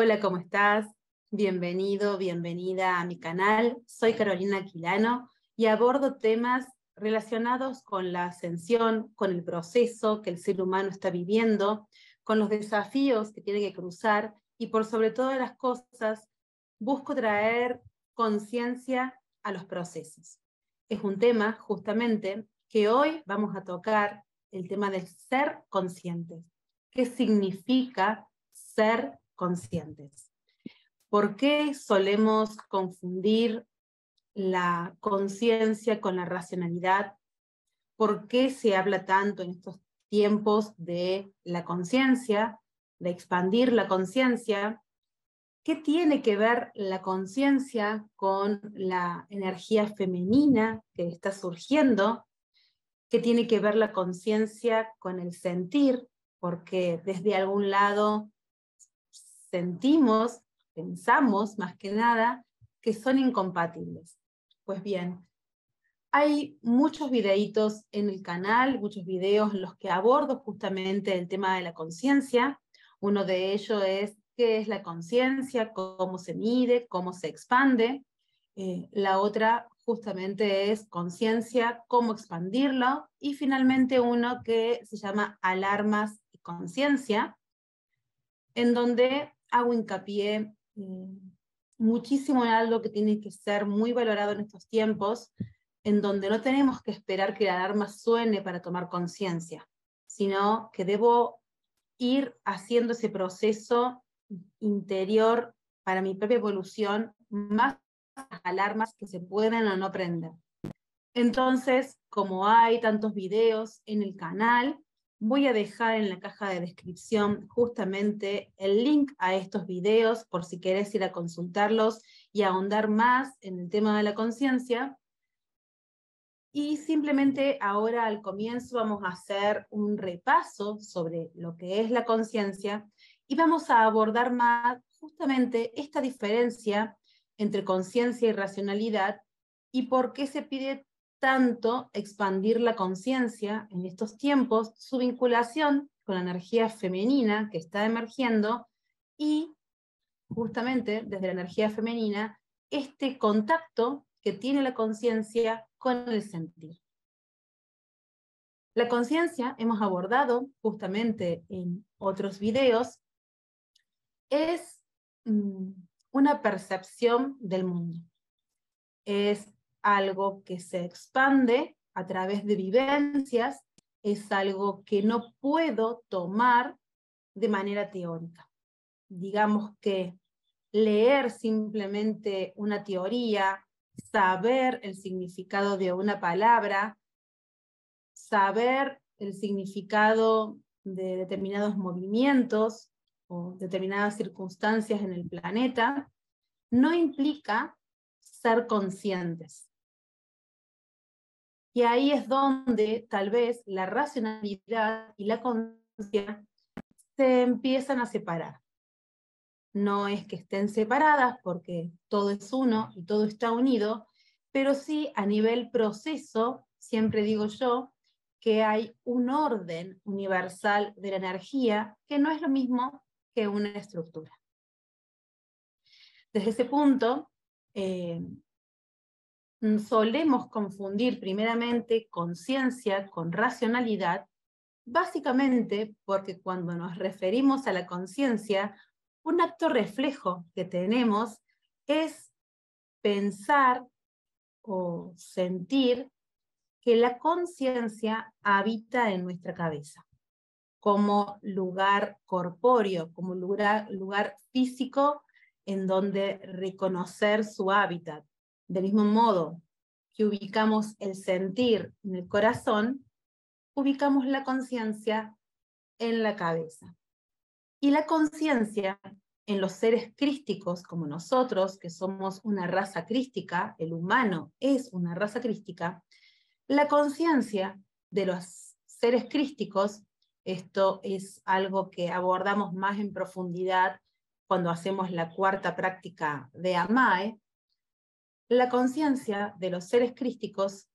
Hola, ¿cómo estás? Bienvenido, bienvenida a mi canal. Soy Carolina Aquilano y abordo temas relacionados con la ascensión, con el proceso que el ser humano está viviendo, con los desafíos que tiene que cruzar y por sobre todas las cosas busco traer conciencia a los procesos. Es un tema justamente que hoy vamos a tocar, el tema del ser conscientes. ¿Qué significa ser conscientes? ¿Por qué solemos confundir la conciencia con la racionalidad? ¿Por qué se habla tanto en estos tiempos de la conciencia, de expandir la conciencia? ¿Qué tiene que ver la conciencia con la energía femenina que está surgiendo? ¿Qué tiene que ver la conciencia con el sentir? Porque desde algún lado sentimos, pensamos más que nada, que son incompatibles. Pues bien, hay muchos videitos en el canal, muchos videos en los que abordo justamente el tema de la conciencia. Uno de ellos es qué es la conciencia, cómo se mide, cómo se expande. La otra justamente es conciencia, cómo expandirlo. Y finalmente uno que se llama alarmas y conciencia, en donde hago hincapié muchísimo en algo que tiene que ser muy valorado en estos tiempos, en donde no tenemos que esperar que la alarma suene para tomar conciencia, sino que debo ir haciendo ese proceso interior para mi propia evolución, más alarmas que se pueden o no prender. Entonces, como hay tantos videos en el canal, voy a dejar en la caja de descripción justamente el link a estos videos por si querés ir a consultarlos y ahondar más en el tema de la conciencia. Y simplemente ahora al comienzo vamos a hacer un repaso sobre lo que es la conciencia y vamos a abordar más justamente esta diferencia entre conciencia y racionalidad y por qué se pide tanto expandir la conciencia en estos tiempos, su vinculación con la energía femenina que está emergiendo y justamente desde la energía femenina este contacto que tiene la conciencia con el sentir. La conciencia, hemos abordado justamente en otros videos, es una percepción del mundo. Es algo que se expande a través de vivencias, es algo que no puedo tomar de manera teórica. Digamos que leer simplemente una teoría, saber el significado de una palabra, saber el significado de determinados movimientos o determinadas circunstancias en el planeta, no implica ser conscientes. Y ahí es donde tal vez la racionalidad y la conciencia se empiezan a separar. No es que estén separadas porque todo es uno y todo está unido, pero sí a nivel proceso, siempre digo yo, que hay un orden universal de la energía que no es lo mismo que una estructura. Desde ese punto, solemos confundir primeramente conciencia con racionalidad, básicamente porque cuando nos referimos a la conciencia, un acto reflejo que tenemos es pensar o sentir que la conciencia habita en nuestra cabeza, como lugar corpóreo, como lugar físico en donde reconocer su hábitat. Del mismo modo que ubicamos el sentir en el corazón, ubicamos la conciencia en la cabeza. Y la conciencia en los seres crísticos como nosotros, que somos una raza crística, el humano es una raza crística, la conciencia de los seres crísticos, esto es algo que abordamos más en profundidad cuando hacemos la cuarta práctica de AMAE, la conciencia de los seres crísticos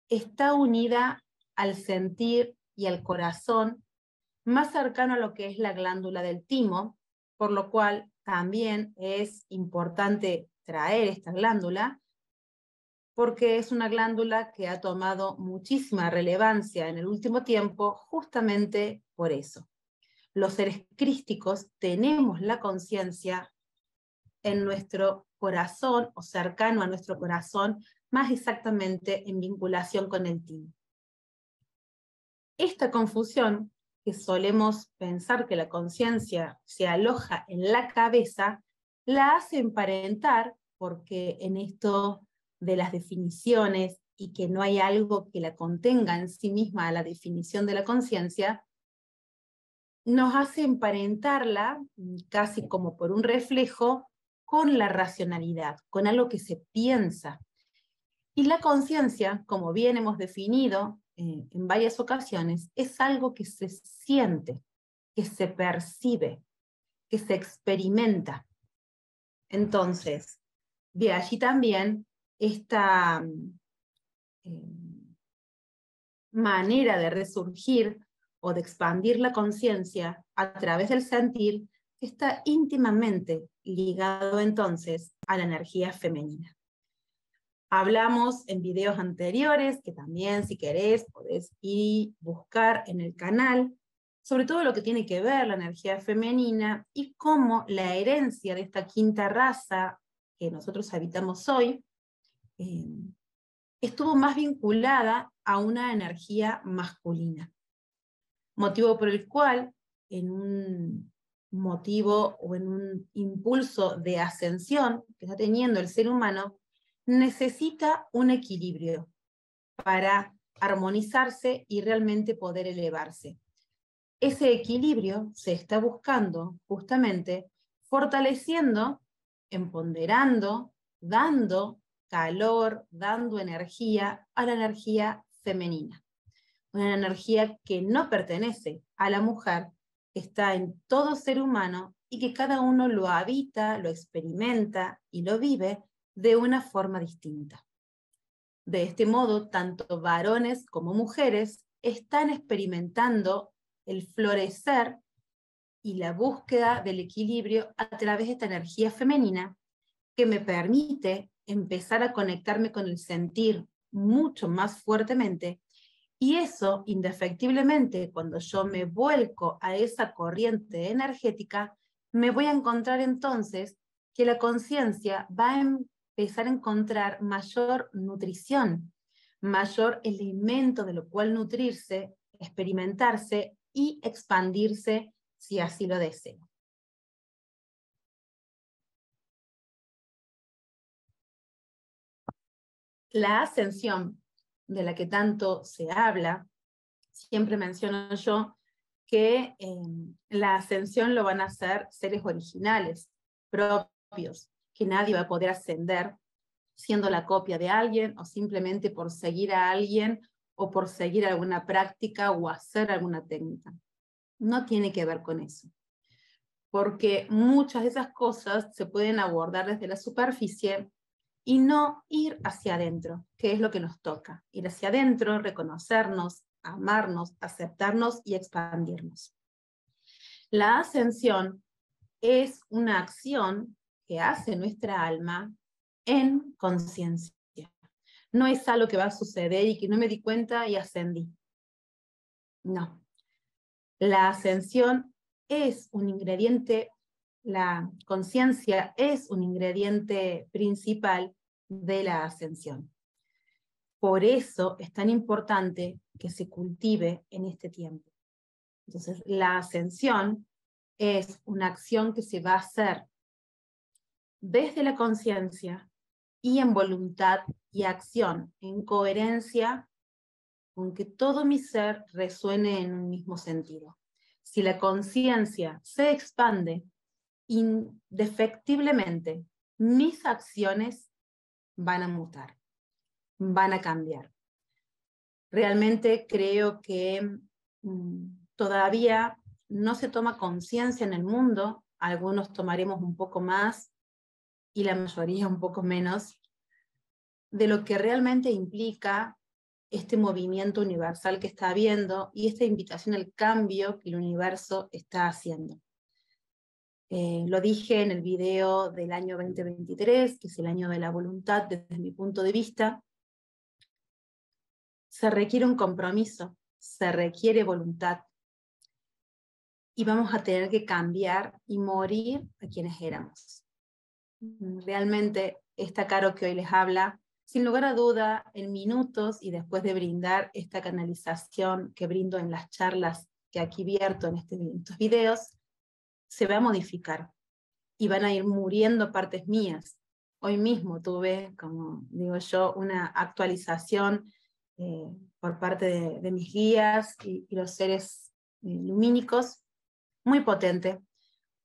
está unida al sentir y al corazón más cercano a lo que es la glándula del timo, por lo cual también es importante traer esta glándula porque es una glándula que ha tomado muchísima relevancia en el último tiempo justamente por eso. Los seres crísticos tenemos la conciencia en nuestro corazón o cercano a nuestro corazón, más exactamente en vinculación con el timo. Esta confusión, que solemos pensar que la conciencia se aloja en la cabeza, la hace emparentar, porque en esto de las definiciones y que no hay algo que la contenga en sí misma a la definición de la conciencia, nos hace emparentarla, casi como por un reflejo, con la racionalidad, con algo que se piensa. Y la conciencia, como bien hemos definido en varias ocasiones, es algo que se siente, que se percibe, que se experimenta. Entonces, de allí también esta manera de resurgir o de expandir la conciencia a través del sentir, está íntimamente ligado entonces a la energía femenina. Hablamos en videos anteriores, que también si querés podés ir buscar en el canal, sobre todo lo que tiene que ver la energía femenina y cómo la herencia de esta quinta raza que nosotros habitamos hoy estuvo más vinculada a una energía masculina. Motivo por el cual, en un motivo o en un impulso de ascensión que está teniendo el ser humano, necesita un equilibrio para armonizarse y realmente poder elevarse. Ese equilibrio se está buscando justamente fortaleciendo, empoderando, dando calor, dando energía a la energía femenina. Una energía que no pertenece a la mujer, que está en todo ser humano y que cada uno lo habita, lo experimenta y lo vive de una forma distinta. De este modo, tanto varones como mujeres están experimentando el florecer y la búsqueda del equilibrio a través de esta energía femenina que me permite empezar a conectarme con el sentir mucho más fuertemente. Y eso, indefectiblemente, cuando yo me vuelco a esa corriente energética, me voy a encontrar entonces que la conciencia va a empezar a encontrar mayor nutrición, mayor elemento de lo cual nutrirse, experimentarse y expandirse si así lo deseo. La ascensión de la que tanto se habla, siempre menciono yo que la ascensión lo van a hacer seres originales, propios, que nadie va a poder ascender siendo la copia de alguien o simplemente por seguir a alguien o por seguir alguna práctica o hacer alguna técnica. No tiene que ver con eso. Porque muchas de esas cosas se pueden abordar desde la superficie y no ir hacia adentro, que es lo que nos toca. Ir hacia adentro, reconocernos, amarnos, aceptarnos y expandirnos. La ascensión es una acción que hace nuestra alma en conciencia. No es algo que va a suceder y que no me di cuenta y ascendí. No. La ascensión es un ingrediente, la conciencia es un ingrediente principal de la ascensión. Por eso es tan importante que se cultive en este tiempo. Entonces, la ascensión es una acción que se va a hacer desde la conciencia y en voluntad y acción, en coherencia con que todo mi ser resuene en un mismo sentido. Si la conciencia se expande, indefectiblemente mis acciones van a mutar, van a cambiar. Realmente creo que todavía no se toma conciencia en el mundo, algunos tomaremos un poco más y la mayoría un poco menos, de lo que realmente implica este movimiento universal que está habiendo y esta invitación al cambio que el universo está haciendo. Lo dije en el video del año 2023, que es el año de la voluntad desde mi punto de vista. Se requiere un compromiso, se requiere voluntad. Y vamos a tener que cambiar y morir a quienes éramos. Realmente, esta Caro que hoy les habla, sin lugar a duda, en minutos y después de brindar esta canalización que brindo en las charlas que aquí vierto en estos videos, se va a modificar y van a ir muriendo partes mías. Hoy mismo tuve, como digo yo, una actualización por parte de mis guías y los seres lumínicos muy potente,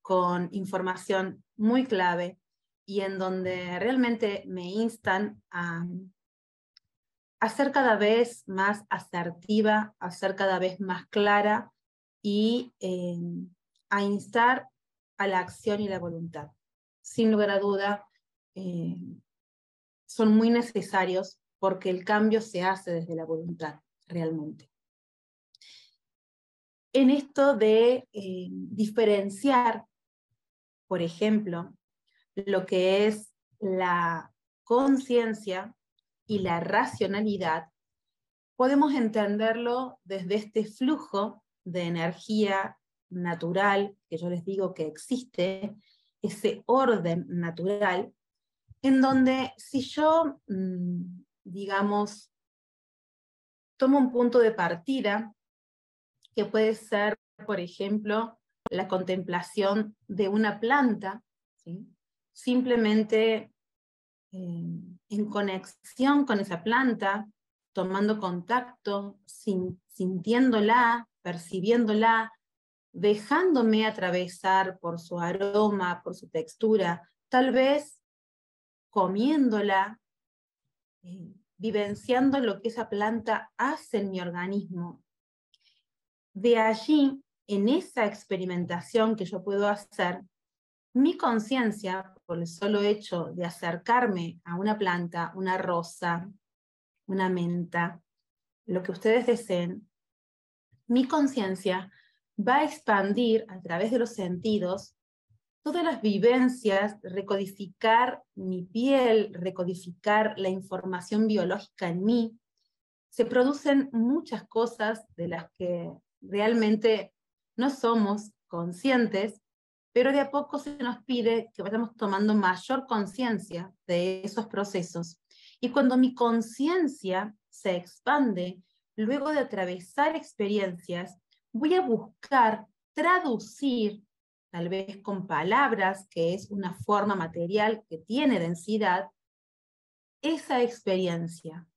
con información muy clave y en donde realmente me instan a ser cada vez más asertiva, a ser cada vez más clara y a instar a la acción y la voluntad. Sin lugar a duda, son muy necesarios porque el cambio se hace desde la voluntad, realmente. En esto de diferenciar, por ejemplo, lo que es la conciencia y la racionalidad, podemos entenderlo desde este flujo de energía natural, que yo les digo que existe, ese orden natural, en donde si yo, digamos, tomo un punto de partida, que puede ser, por ejemplo, la contemplación de una planta, ¿sí? Simplemente en conexión con esa planta, tomando contacto, sintiéndola, percibiéndola, dejándome atravesar por su aroma, por su textura, tal vez comiéndola, vivenciando lo que esa planta hace en mi organismo. De allí, en esa experimentación que yo puedo hacer, mi conciencia, por el solo hecho de acercarme a una planta, una rosa, una menta, lo que ustedes deseen, mi conciencia va a expandir a través de los sentidos todas las vivencias, recodificar mi piel, recodificar la información biológica en mí. Se producen muchas cosas de las que realmente no somos conscientes, pero de a poco se nos pide que vayamos tomando mayor conciencia de esos procesos. Y cuando mi conciencia se expande, luego de atravesar experiencias, voy a buscar traducir, tal vez con palabras, que es una forma material que tiene densidad, esa experiencia.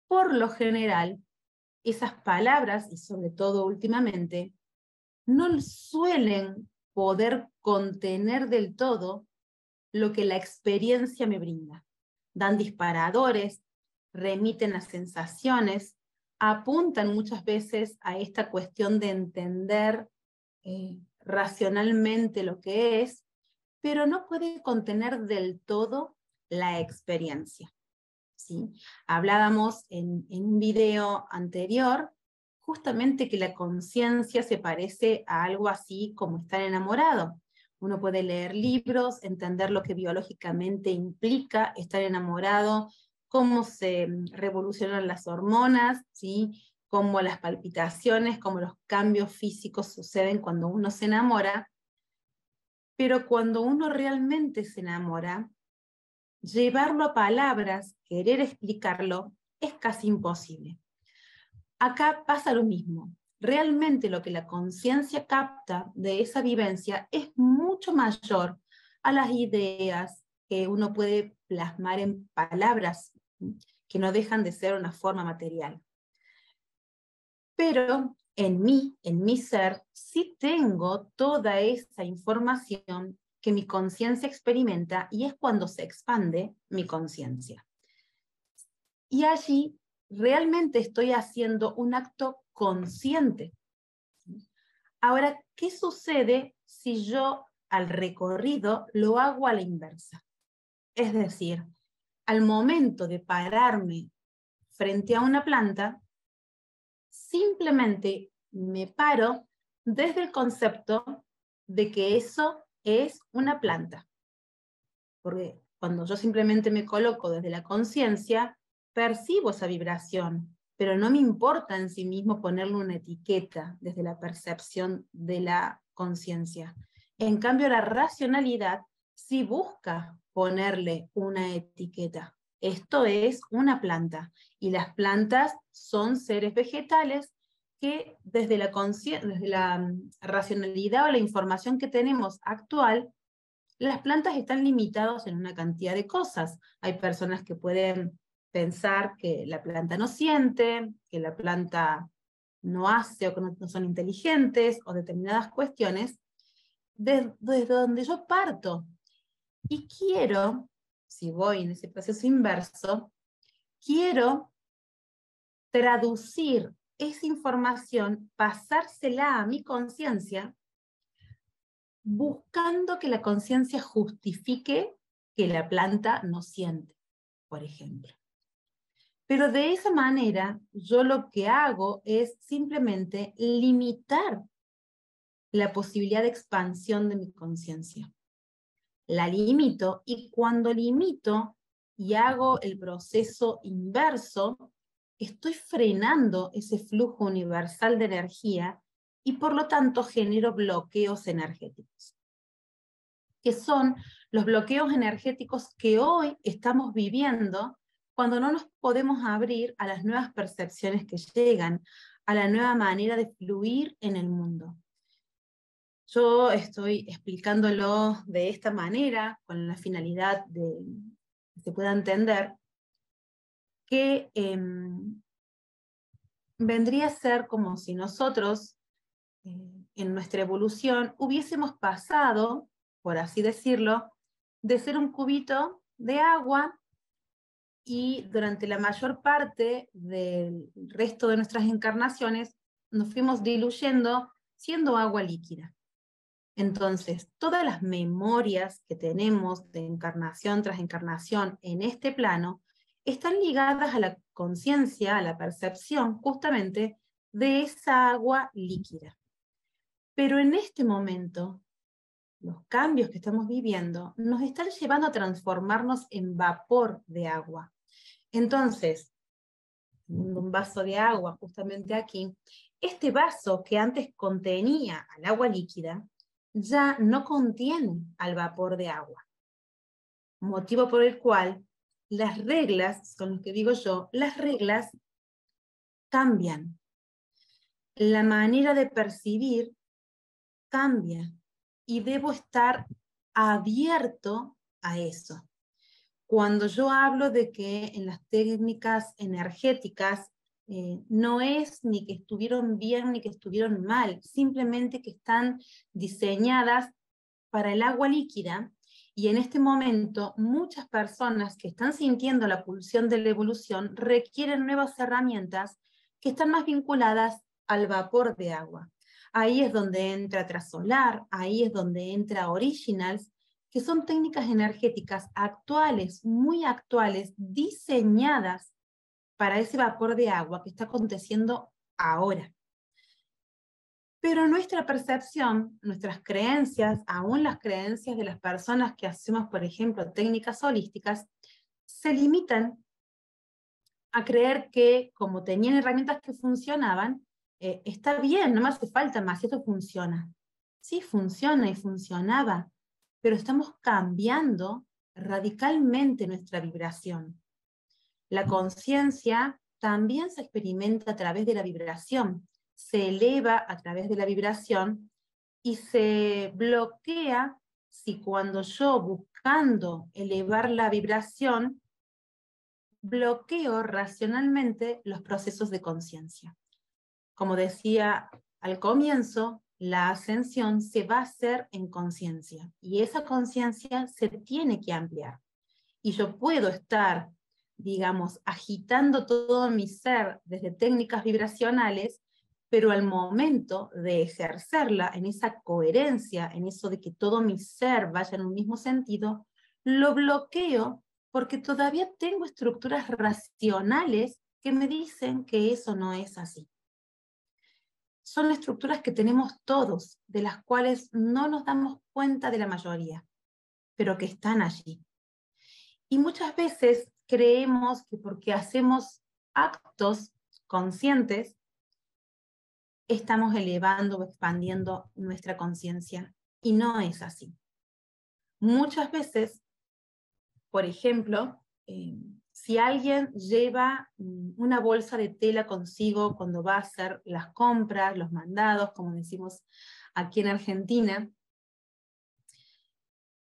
Por lo general, esas palabras, y sobre todo últimamente, no suelen poder contener del todo lo que la experiencia me brinda. Dan disparadores, remiten a sensaciones, apuntan muchas veces a esta cuestión de entender racionalmente lo que es, pero no puede contener del todo la experiencia. ¿Sí? Hablábamos en un video anterior justamente que la conciencia se parece a algo así como estar enamorado. Uno puede leer libros, entender lo que biológicamente implica estar enamorado, cómo se revolucionan las hormonas, ¿sí? Cómo las palpitaciones, cómo los cambios físicos suceden cuando uno se enamora. Pero cuando uno realmente se enamora, llevarlo a palabras, querer explicarlo, es casi imposible. Acá pasa lo mismo. Realmente lo que la conciencia capta de esa vivencia es mucho mayor a las ideas que uno puede plasmar en palabras, que no dejan de ser una forma material. Pero en mi ser, sí tengo toda esa información que mi conciencia experimenta y es cuando se expande mi conciencia. Y allí realmente estoy haciendo un acto consciente. Ahora, ¿qué sucede si yo al recorrido lo hago a la inversa? Es decir, al momento de pararme frente a una planta, simplemente me paro desde el concepto de que eso es una planta. Porque cuando yo simplemente me coloco desde la conciencia, percibo esa vibración, pero no me importa en sí mismo ponerle una etiqueta desde la percepción de la conciencia. En cambio, la racionalidad sí busca ponerle una etiqueta. Esto es una planta, y las plantas son seres vegetales que desde la racionalidad o la información que tenemos actual, las plantas están limitadas en una cantidad de cosas. Hay personas que pueden pensar que la planta no siente, que la planta no hace o que no son inteligentes o determinadas cuestiones, desde donde yo parto. Y quiero, si voy en ese proceso inverso, quiero traducir esa información, pasársela a mi conciencia, buscando que la conciencia justifique que la planta no siente, por ejemplo. Pero de esa manera, yo lo que hago es simplemente limitar la posibilidad de expansión de mi conciencia. La limito, y cuando limito y hago el proceso inverso, estoy frenando ese flujo universal de energía y por lo tanto genero bloqueos energéticos, que son los bloqueos energéticos que hoy estamos viviendo cuando no nos podemos abrir a las nuevas percepciones que llegan, a la nueva manera de fluir en el mundo. Yo estoy explicándolo de esta manera, con la finalidad de que se pueda entender que vendría a ser como si nosotros, en nuestra evolución, hubiésemos pasado, por así decirlo, de ser un cubito de agua, y durante la mayor parte del resto de nuestras encarnaciones nos fuimos diluyendo siendo agua líquida. Entonces, todas las memorias que tenemos de encarnación tras encarnación en este plano están ligadas a la conciencia, a la percepción justamente de esa agua líquida. Pero en este momento, los cambios que estamos viviendo nos están llevando a transformarnos en vapor de agua. Entonces, teniendo un vaso de agua justamente aquí, este vaso que antes contenía al agua líquida, ya no contiene al vapor de agua. Motivo por el cual las reglas, son lo que digo yo, las reglas cambian. La manera de percibir cambia y debo estar abierto a eso. Cuando yo hablo de que en las técnicas energéticas no es ni que estuvieron bien ni que estuvieron mal, simplemente que están diseñadas para el agua líquida, y en este momento muchas personas que están sintiendo la pulsión de la evolución requieren nuevas herramientas que están más vinculadas al vapor de agua. Ahí es donde entra Trasolar, ahí es donde entra Originals, que son técnicas energéticas actuales, muy actuales, diseñadas para ese vapor de agua que está aconteciendo ahora. Pero nuestra percepción, nuestras creencias, aún las creencias de las personas que hacemos, por ejemplo, técnicas holísticas, se limitan a creer que como tenían herramientas que funcionaban, está bien, no me hace falta más, esto funciona. Sí, funciona y funcionaba, pero estamos cambiando radicalmente nuestra vibración. La conciencia también se experimenta a través de la vibración, se eleva a través de la vibración y se bloquea si cuando yo, buscando elevar la vibración, bloqueo racionalmente los procesos de conciencia. Como decía al comienzo, la ascensión se va a hacer en conciencia, y esa conciencia se tiene que ampliar. Y yo puedo estar, digamos, agitando todo mi ser desde técnicas vibracionales, pero al momento de ejercerla en esa coherencia, en eso de que todo mi ser vaya en un mismo sentido, lo bloqueo porque todavía tengo estructuras racionales que me dicen que eso no es así. son estructuras que tenemos todos, de las cuales no nos damos cuenta de la mayoría, pero que están allí. Y muchas veces creemos que porque hacemos actos conscientes, estamos elevando o expandiendo nuestra conciencia, y no es así. Muchas veces, por ejemplo, si alguien lleva una bolsa de tela consigo cuando va a hacer las compras, los mandados, como decimos aquí en Argentina,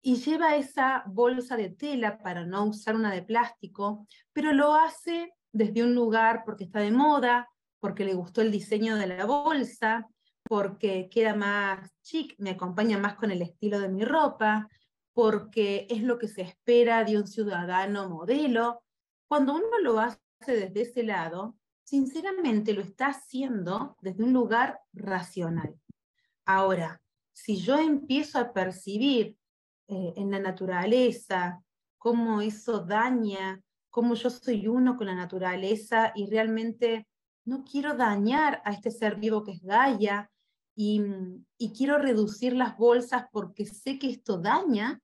y lleva esa bolsa de tela para no usar una de plástico, pero lo hace desde un lugar porque está de moda, porque le gustó el diseño de la bolsa, porque queda más chic, me acompaña más con el estilo de mi ropa, porque es lo que se espera de un ciudadano modelo. Cuando uno lo hace desde ese lado, sinceramente lo está haciendo desde un lugar racional. Ahora, si yo empiezo a percibir en la naturaleza, cómo eso daña, cómo yo soy uno con la naturaleza y realmente no quiero dañar a este ser vivo que es Gaia y quiero reducir las bolsas porque sé que esto daña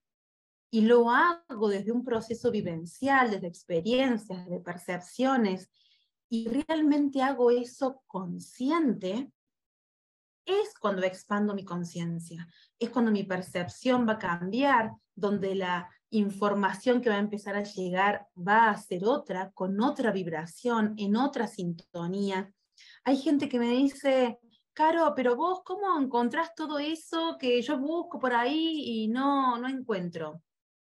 y lo hago desde un proceso vivencial, desde experiencias, de percepciones y realmente hago eso consciente, es cuando expando mi conciencia, es cuando mi percepción va a cambiar, donde la información que va a empezar a llegar va a ser otra, con otra vibración, en otra sintonía. Hay gente que me dice, Caro, pero vos, ¿cómo encontrás todo eso que yo busco por ahí y no encuentro?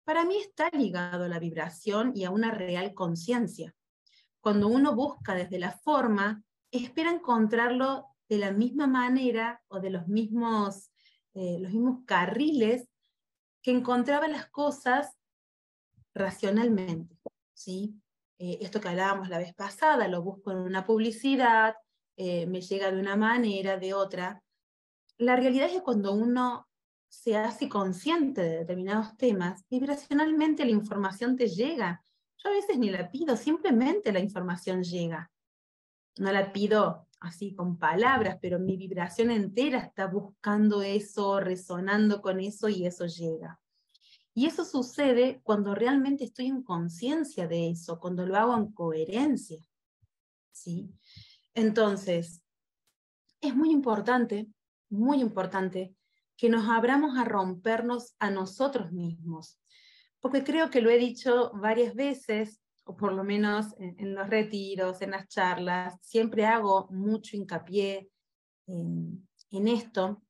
Para mí está ligado a la vibración y a una real conciencia. Cuando uno busca desde la forma, espera encontrarlo de la misma manera o de los mismos carriles que encontraba las cosas racionalmente, ¿sí? Esto que hablábamos la vez pasada, lo busco en una publicidad, me llega de una manera, de otra. La realidad es que cuando uno se hace consciente de determinados temas, vibracionalmente la información te llega. Yo a veces ni la pido, simplemente la información llega. No la pido así con palabras, pero mi vibración entera está buscando eso, resonando con eso y eso llega. Y eso sucede cuando realmente estoy en conciencia de eso, cuando lo hago en coherencia, ¿sí? Entonces, es muy importante que nos abramos a rompernos a nosotros mismos, porque creo que lo he dicho varias veces, o por lo menos en los retiros, en las charlas, siempre hago mucho hincapié en esto,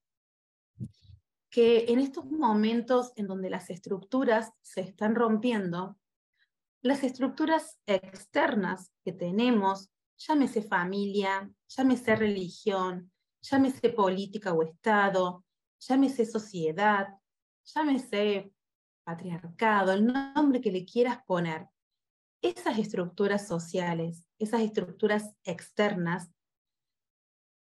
que en estos momentos en donde las estructuras se están rompiendo, las estructuras externas que tenemos, llámese familia, llámese religión, llámese política o Estado, llámese sociedad, llámese patriarcado, el nombre que le quieras poner, esas estructuras sociales, esas estructuras externas,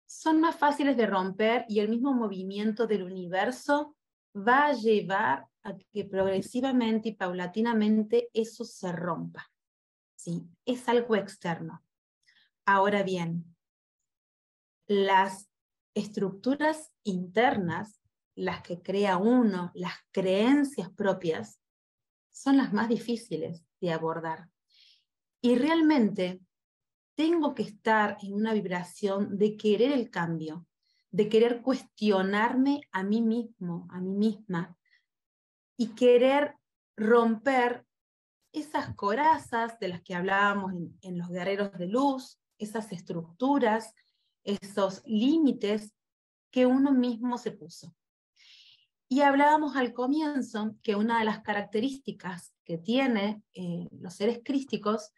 son más fáciles de romper y el mismo movimiento del universo va a llevar a que progresivamente y paulatinamente eso se rompa. ¿Sí? Es algo externo. Ahora bien, las estructuras internas, las que crea uno, las creencias propias, son las más difíciles de abordar. Y realmente tengo que estar en una vibración de querer el cambio, de querer cuestionarme a mí mismo, a mí misma, y querer romper esas corazas de las que hablábamos en los guerreros de luz, esas estructuras, esos límites que uno mismo se puso. Y hablábamos al comienzo que una de las características que tienen los seres crísticos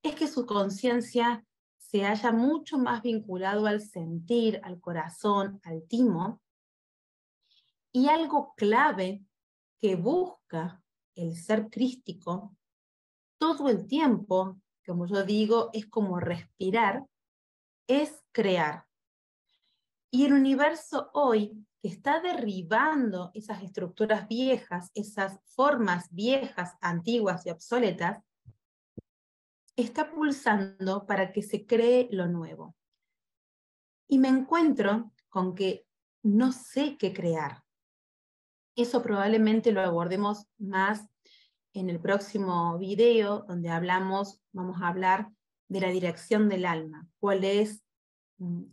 es que su conciencia se halla mucho más vinculado al sentir, al corazón, al timo, y algo clave que busca el ser crístico todo el tiempo, como yo digo, es como respirar, es crear. Y el universo hoy, que está derribando esas estructuras viejas, esas formas viejas, antiguas y obsoletas, está pulsando para que se cree lo nuevo. y me encuentro con que no sé qué crear. Eso probablemente lo abordemos más en el próximo video, donde vamos a hablar de la dirección del alma, cuál es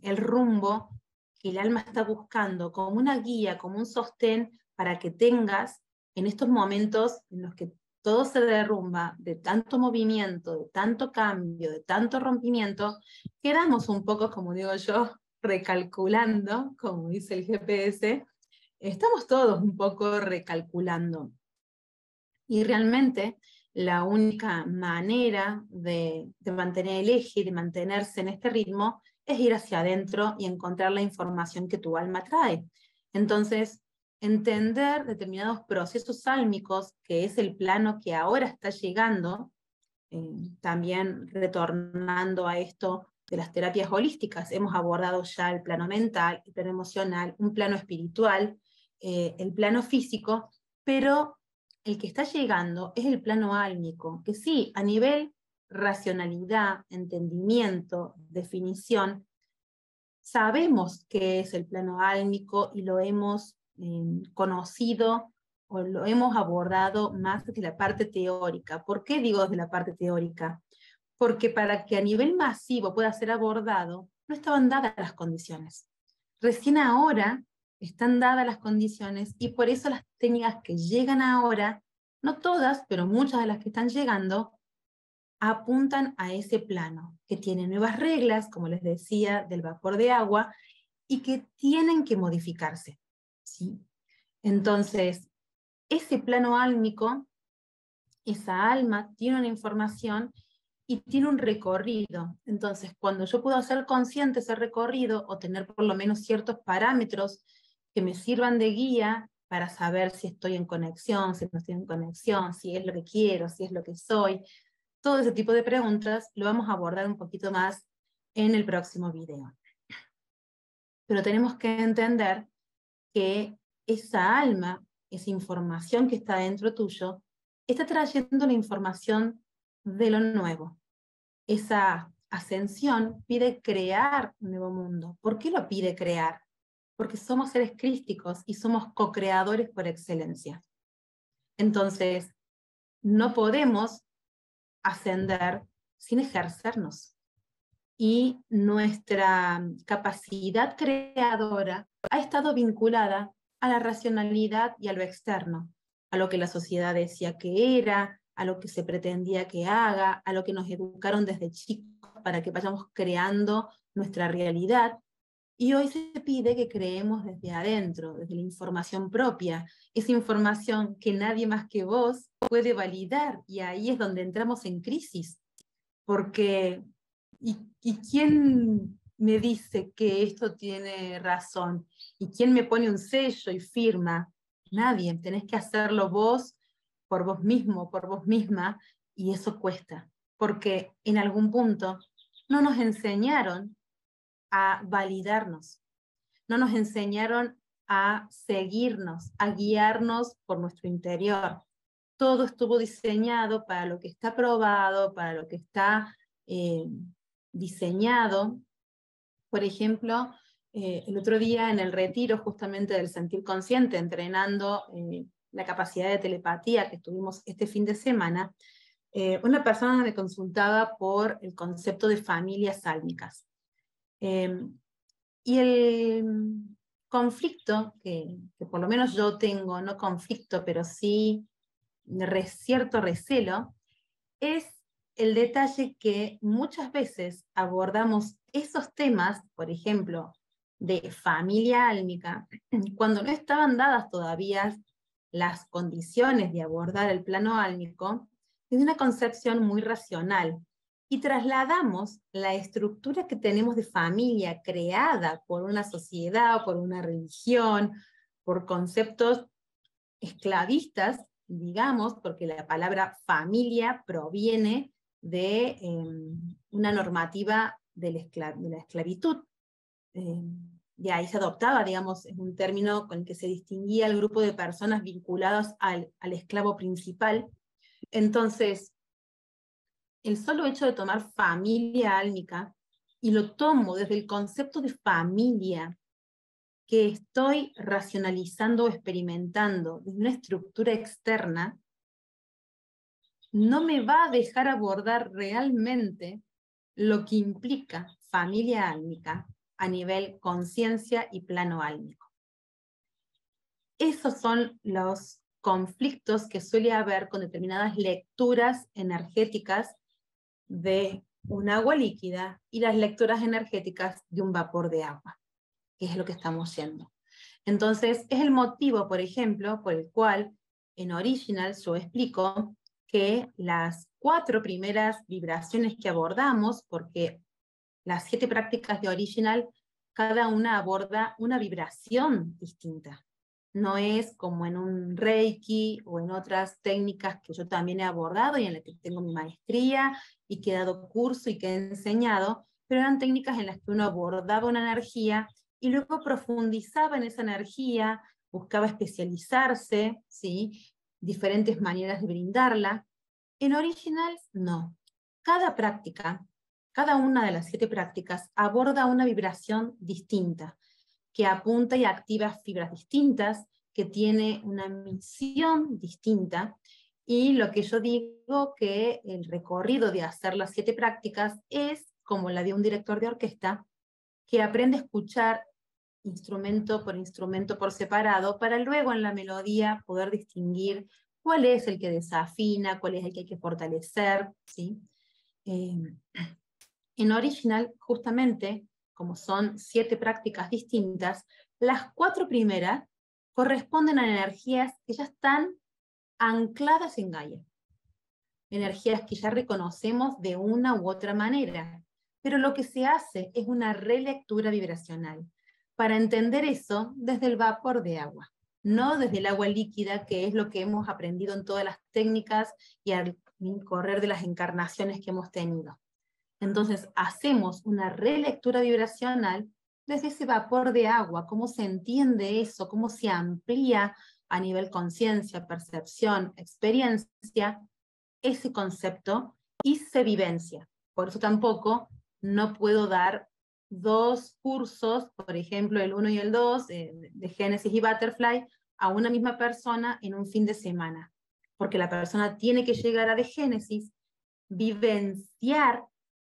el rumbo que el alma está buscando como una guía, como un sostén para que tengas en estos momentos en los que todo se derrumba, de tanto movimiento, de tanto cambio, de tanto rompimiento, quedamos un poco, como digo yo, recalculando, como dice el GPS, estamos todos un poco recalculando. Y realmente la única manera de mantener el eje, de mantenerse en este ritmo, es ir hacia adentro y encontrar la información que tu alma trae. Entonces, entender determinados procesos sálmicos, que es el plano que ahora está llegando, también retornando a esto de las terapias holísticas, hemos abordado ya el plano mental, el plano emocional, un plano espiritual, el plano físico, pero el que está llegando es el plano álmico, que sí, a nivel racionalidad, entendimiento, definición, sabemos qué es el plano álmico y lo hemos conocido o lo hemos abordado más desde la parte teórica. ¿Por qué digo desde la parte teórica? Porque para que a nivel masivo pueda ser abordado, no estaban dadas las condiciones. Recién ahora están dadas las condiciones y por eso las técnicas que llegan ahora, no todas, pero muchas de las que están llegando, apuntan a ese plano, que tiene nuevas reglas, como les decía, del vapor de agua, y que tienen que modificarse, ¿sí? Entonces, ese plano álmico, esa alma, tiene una información y tiene un recorrido. Entonces, cuando yo puedo hacer consciente ese recorrido, o tener por lo menos ciertos parámetros que me sirvan de guía para saber si estoy en conexión, si no estoy en conexión, si es lo que quiero, si es lo que soy, todo ese tipo de preguntas lo vamos a abordar un poquito más en el próximo video. Pero tenemos que entender que esa alma, esa información que está dentro tuyo, está trayendo la información de lo nuevo. Esa ascensión pide crear un nuevo mundo. ¿Por qué lo pide crear? Porque somos seres crísticos y somos co-creadores por excelencia. Entonces, no podemos ascender sin ejercernos. Y nuestra capacidad creadora ha estado vinculada a la racionalidad y a lo externo, a lo que la sociedad decía que era, a lo que se pretendía que haga, a lo que nos educaron desde chicos para que vayamos creando nuestra realidad. Y hoy se pide que creemos desde adentro, desde la información propia, esa información que nadie más que vos puede validar, y ahí es donde entramos en crisis, porque ¿y quién me dice que esto tiene razón? ¿Y quién me pone un sello y firma? Nadie, tenés que hacerlo vos, por vos mismo, por vos misma, y eso cuesta, porque en algún punto no nos enseñaron a validarnos, no nos enseñaron a seguirnos, a guiarnos por nuestro interior. Todo estuvo diseñado para lo que está probado, para lo que está diseñado. Por ejemplo, el otro día en el retiro justamente del sentir consciente, entrenando la capacidad de telepatía que estuvimos este fin de semana, una persona me consultaba por el concepto de familias sálmicas. Y el conflicto que por lo menos yo tengo, no conflicto, pero sí cierto recelo, es el detalle que muchas veces abordamos esos temas, por ejemplo, de familia álmica, cuando no estaban dadas todavía las condiciones de abordar el plano álmico, desde una concepción muy racional. Y trasladamos la estructura que tenemos de familia creada por una sociedad, por una religión, por conceptos esclavistas, digamos, porque la palabra familia proviene de una normativa de la esclavitud. De ahí se adoptaba, digamos, es un término con el que se distinguía el grupo de personas vinculadas al esclavo principal. Entonces, el solo hecho de tomar familia álmica y lo tomo desde el concepto de familia que estoy racionalizando o experimentando desde una estructura externa, no me va a dejar abordar realmente lo que implica familia álmica a nivel conciencia y plano álmico. Esos son los conflictos que suele haber con determinadas lecturas energéticas de un agua líquida y las lecturas energéticas de un vapor de agua, que es lo que estamos yendo. Entonces, es el motivo, por ejemplo, por el cual en Original yo explico que las 4 primeras vibraciones que abordamos, porque las 7 prácticas de Original, cada una aborda una vibración distinta. No es como en un Reiki o en otras técnicas que yo también he abordado y en las que tengo mi maestría y que he dado curso y que he enseñado, pero eran técnicas en las que uno abordaba una energía y luego profundizaba en esa energía, buscaba especializarse, ¿sí? Diferentes maneras de brindarla. En Originals, no. Cada práctica, cada una de las 7 prácticas aborda una vibración distinta, que apunta y activa fibras distintas, que tiene una misión distinta, y lo que yo digo que el recorrido de hacer las 7 prácticas es como la de un director de orquesta, que aprende a escuchar instrumento por separado, para luego en la melodía poder distinguir cuál es el que desafina, cuál es el que hay que fortalecer, ¿sí? En Original, justamente, como son 7 prácticas distintas, las 4 primeras corresponden a energías que ya están ancladas en Gaia. Energías que ya reconocemos de una u otra manera. Pero lo que se hace es una relectura vibracional para entender eso desde el vapor de agua, no desde el agua líquida, que es lo que hemos aprendido en todas las técnicas y al correr de las encarnaciones que hemos tenido. Entonces hacemos una relectura vibracional desde ese vapor de agua, cómo se entiende eso, cómo se amplía a nivel conciencia, percepción, experiencia, ese concepto y se vivencia. Por eso tampoco no puedo dar 2 cursos, por ejemplo el 1 y el 2, de Génesis y Butterfly, a una misma persona en un fin de semana. Porque la persona tiene que llegar a de Génesis, vivenciar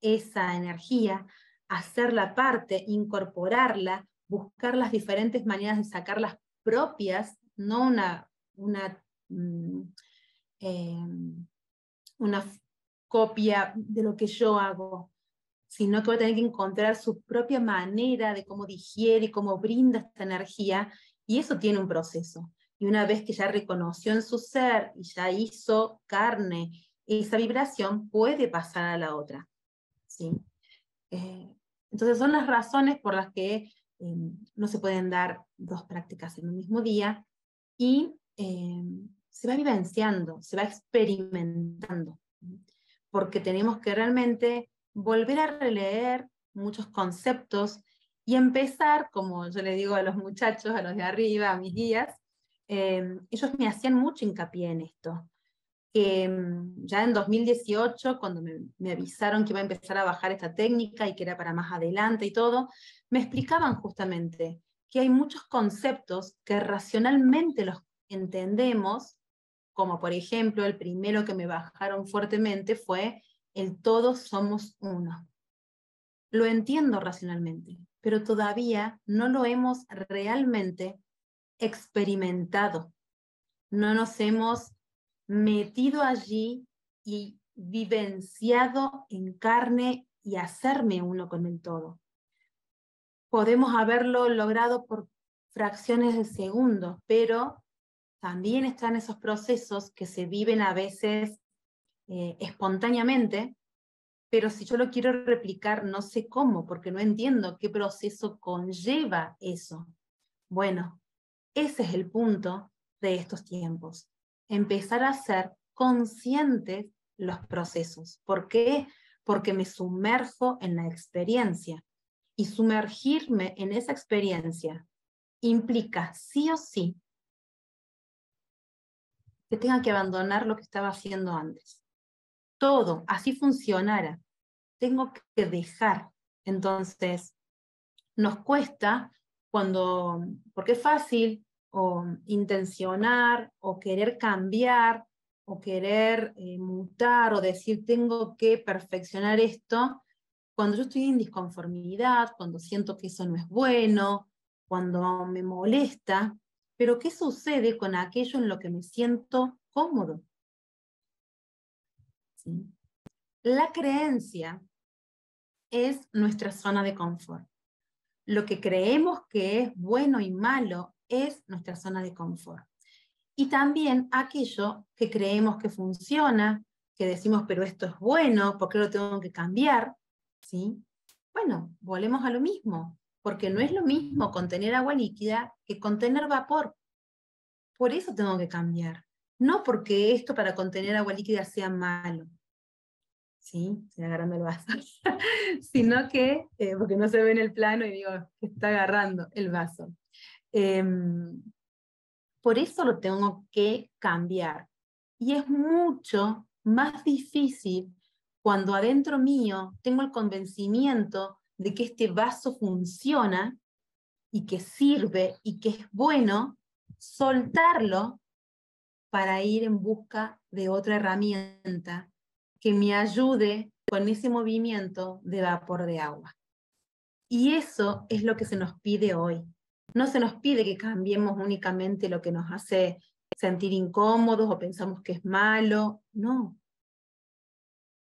esa energía, hacerla parte, incorporarla, buscar las diferentes maneras de sacar las propias, no una copia de lo que yo hago, sino que va a tener que encontrar su propia manera de cómo digiere y cómo brinda esta energía, y eso tiene un proceso. Y una vez que ya reconoció en su ser y ya hizo carne esa vibración, puede pasar a la otra, ¿sí? Entonces son las razones por las que no se pueden dar 2 prácticas en un mismo día, y se va vivenciando, se va experimentando, porque tenemos que realmente volver a releer muchos conceptos y empezar, como yo le digo a los muchachos, a los de arriba, a mis guías, ellos me hacían mucho hincapié en esto, que ya en 2018, cuando me avisaron que iba a empezar a bajar esta técnica y que era para más adelante y todo, me explicaban justamente que hay muchos conceptos que racionalmente los entendemos, como por ejemplo el primero que me bajaron fuertemente fue el todos somos uno. Lo entiendo racionalmente, pero todavía no lo hemos realmente experimentado. No nos hemos metido allí y vivenciado en carne y hacerme uno con el todo. Podemos haberlo logrado por fracciones de segundos, pero también están esos procesos que se viven a veces espontáneamente, pero si yo lo quiero replicar no sé cómo, porque no entiendo qué proceso conlleva eso. Bueno, ese es el punto de estos tiempos. Empezar a ser conscientes los procesos. ¿Por qué? Porque me sumerjo en la experiencia. Y sumergirme en esa experiencia implica sí o sí que tenga que abandonar lo que estaba haciendo antes. Todo, así funcionara. Tengo que dejar Entonces, nos cuesta porque es fácil o intencionar o querer cambiar o querer mutar o decir tengo que perfeccionar esto cuando yo estoy en disconformidad, cuando siento que eso no es bueno, cuando me molesta. Pero ¿qué sucede con aquello en lo que me siento cómodo? ¿Sí? La creencia es nuestra zona de confort. Lo que creemos que es bueno y malo es nuestra zona de confort. Y también aquello que creemos que funciona, que decimos, pero esto es bueno, ¿por qué lo tengo que cambiar? ¿Sí? Bueno, volvemos a lo mismo, porque no es lo mismo contener agua líquida que contener vapor. Por eso tengo que cambiar. No porque esto para contener agua líquida sea malo. ¿Sí? Estoy agarrando el vaso. Sino que, porque no se ve en el plano y digo, que está agarrando el vaso. Por eso lo tengo que cambiar. Y es mucho más difícil cuando adentro mío tengo el convencimiento de que este vaso funciona y que sirve y que es bueno, soltarlo para ir en busca de otra herramienta que me ayude con ese movimiento de vapor de agua. Y eso es lo que se nos pide hoy. No se nos pide que cambiemos únicamente lo que nos hace sentir incómodos o pensamos que es malo, no.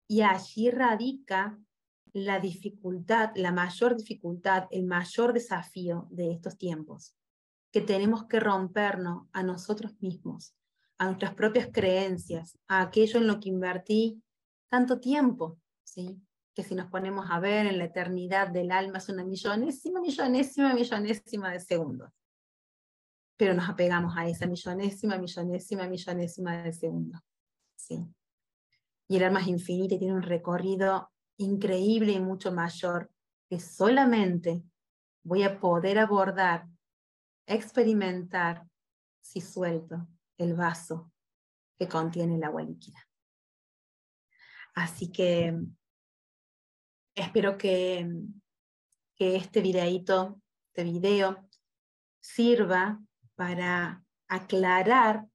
Y allí radica la dificultad, la mayor dificultad, el mayor desafío de estos tiempos, que tenemos que rompernos a nosotros mismos, a nuestras propias creencias, a aquello en lo que invertí tanto tiempo, ¿sí? Que si nos ponemos a ver en la eternidad del alma es una millonésima de segundos. Pero nos apegamos a esa millonésima de segundos, ¿sí? Y el alma es infinita y tiene un recorrido increíble y mucho mayor que solamente voy a poder abordar, experimentar, si suelto el vaso que contiene el agua líquida. Así que espero que este video sirva para aclarar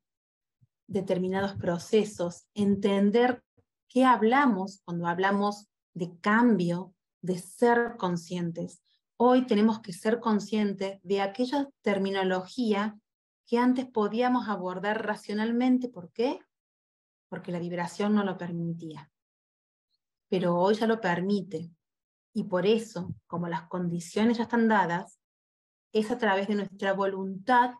determinados procesos, entender qué hablamos cuando hablamos de cambio, de ser conscientes. Hoy tenemos que ser conscientes de aquella terminología que antes podíamos abordar racionalmente. ¿Por qué? Porque la vibración no lo permitía. Pero hoy ya lo permite. Y por eso, como las condiciones ya están dadas, es a través de nuestra voluntad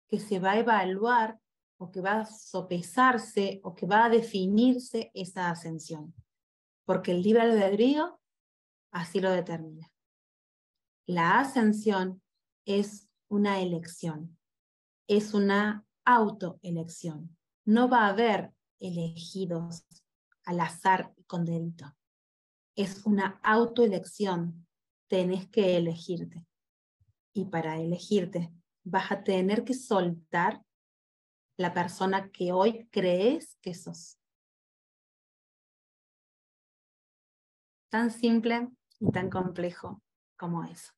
que se va a evaluar o que va a sopesarse o que va a definirse esa ascensión. Porque el libre albedrío así lo determina. La ascensión es una elección, es una autoelección. No va a haber elegidos al azar y con dedito. Es una autoelección. Tenés que elegirte. Y para elegirte vas a tener que soltar la persona que hoy crees que sos. Tan simple y tan complejo como eso.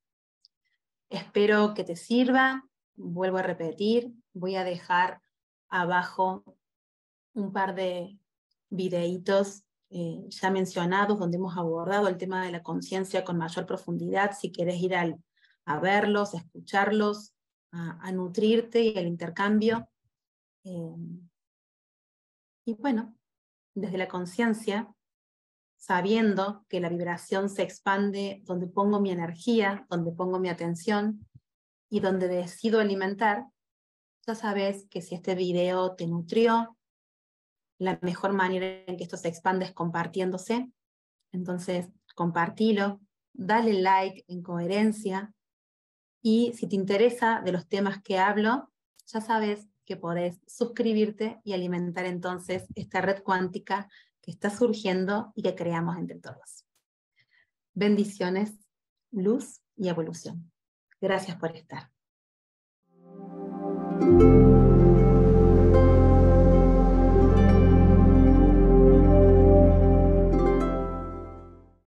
Espero que te sirva. Vuelvo a repetir, voy a dejar abajo un par de videitos ya mencionados donde hemos abordado el tema de la conciencia con mayor profundidad. Si querés ir a verlos, a escucharlos, a nutrirte y al intercambio. Y bueno, desde la conciencia, sabiendo que la vibración se expande donde pongo mi energía, donde pongo mi atención y donde decido alimentar, ya sabes que si este video te nutrió, la mejor manera en que esto se expande es compartiéndose. Entonces, compartilo, dale like en coherencia y si te interesa de los temas que hablo, ya sabes que podés suscribirte y alimentar entonces esta red cuántica que está surgiendo y que creamos entre todos. Bendiciones, luz y evolución. Gracias por estar.